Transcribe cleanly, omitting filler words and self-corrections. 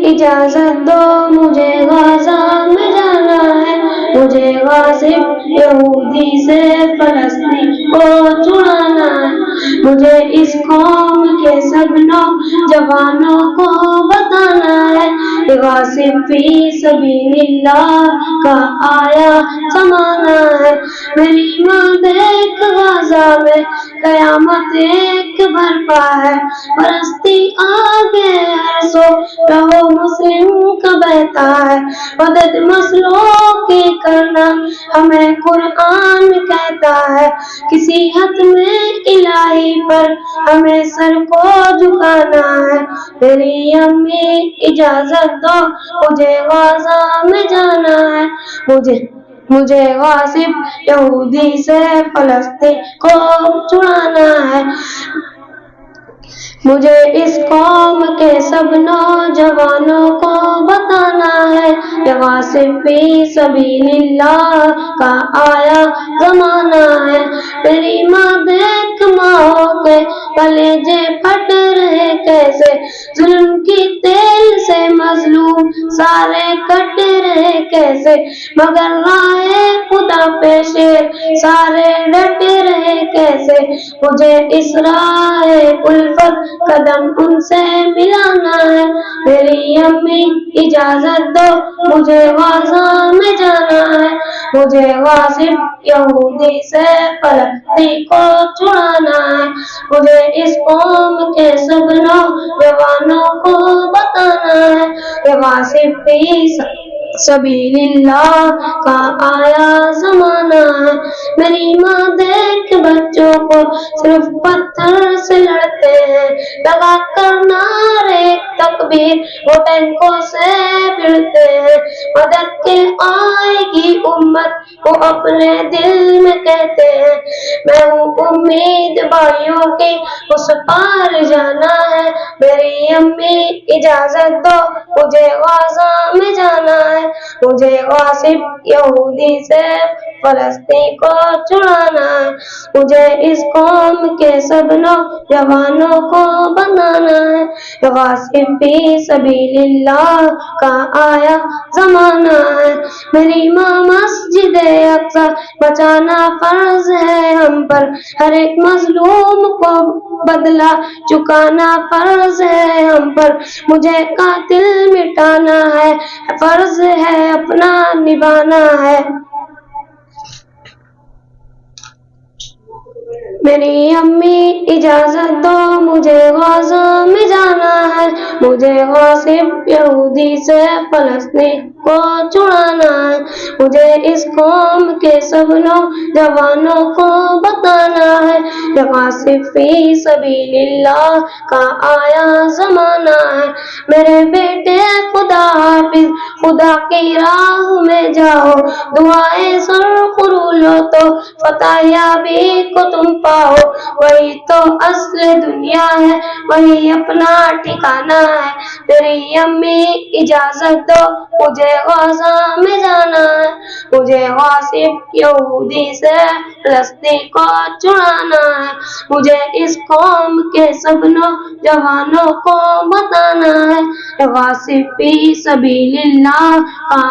اجازت دو مجھے غزہ میں جانا ہے، مجھے غاصب یہودی سے فلسطین کو چھڑانا ہے، مجھے اس قوم کے سب نوجوانوں کو بتانا ہے کہ غاصب فی سبیل اللہ کا آیا زمانہ ہے۔ میری ماں دیکھ غزہ میں قیامت ایک برپا ہے، پرستی آگے ہے سو رہو مسلم کا بہتا ہے، مدد مسلوں کی کرنا ہمیں قرآن کہتا ہے، کسی حد میں الہی پر ہمیں سر کو جھکانا ہے۔ میری امی اجازت دو مجھے غزہ میں جانا ہے، مجھے غاصب یہودی سے فلسطین کو چھڑانا ہے، مجھے اس قوم کے سب نوجوانوں کو بتانا ہے کہ غاصب فی سبیل اللہ کا آیا زمانہ ہے۔ میری ماں دیکھ ماؤں کے کلیجے پھٹ رہے کیسے، ظلم کی تیل سے مظلوم سارے کٹ رہے کیسے، مگر راہ خدا پہ شیر سارے ڈٹ رہے کیسے، مجھے اس راہ الفت قدم ان سے ملانا ہے۔ میری امی اجازت دو مجھے غزہ میں جانا ہے، مجھے غاصب یہودی سے فلسطین کو چھڑانا ہے، مجھے اس قوم کے سب نوجوانوں کو بتانا ہے کہ غاصب فی سبیل اللہ کا آیا زمانہ ہے۔ میری ماں دیکھ بچوں کو صرف پتھر سے لڑتے ہیں، لگا کر نعرے تکبیر وہ ٹینکوں سے بھڑتے ہیں، مدد کے آئے گی امت وہ اپنے دل میں کہتے ہیں، میں ہوں امید بھائیوں کی اس پار جانا ہے۔ میری امی اجازت دو مجھے غزہ میں جانا ہے، مجھے غاصب یہودی سے فلسطین کو چھڑانا ہے، مجھے اس قوم کے سب نوجوانوں کو بتانا ہے کہ غاصب فی سبیل اللہ کا آیا زمانہ ہے۔ میری ماں مسجد اقصی بچانا فرض ہے ہم پر، ہر ایک مظلوم کو بدلہ چکانا فرض ہے ہم پر، مجھے قاتل مٹانا ہے فرض ہے اپنا نبھانا ہے۔ میری امی اجازت دو مجھے غزہ میں جانا ہے، مجھے غاصب یہودی سے فلسطین کو چھڑانا ہے، مجھے اس قوم کے سب نوجوانوں کو بتانا ہے کہ غاصب فی سبیل اللہ کا آیا زمانہ ہے۔ میرے بیٹے خدا حافظ خدا کی راہ میں جاؤ، دعائیں سر قرولو تو فتح یابی کو تم پاؤ، وہی تو اصل دنیا ہے وہی اپنا ٹھکانہ ہے۔ میری امی اجازت دو مجھے غزہ میں جانا ہے، مجھے غاصب یہودی سے فلسطین کو چھڑانا ہے، مجھے اس قوم کے سب نوجوانوں کو بتانا ہے کہ غاصب فی سبیل اللہ کا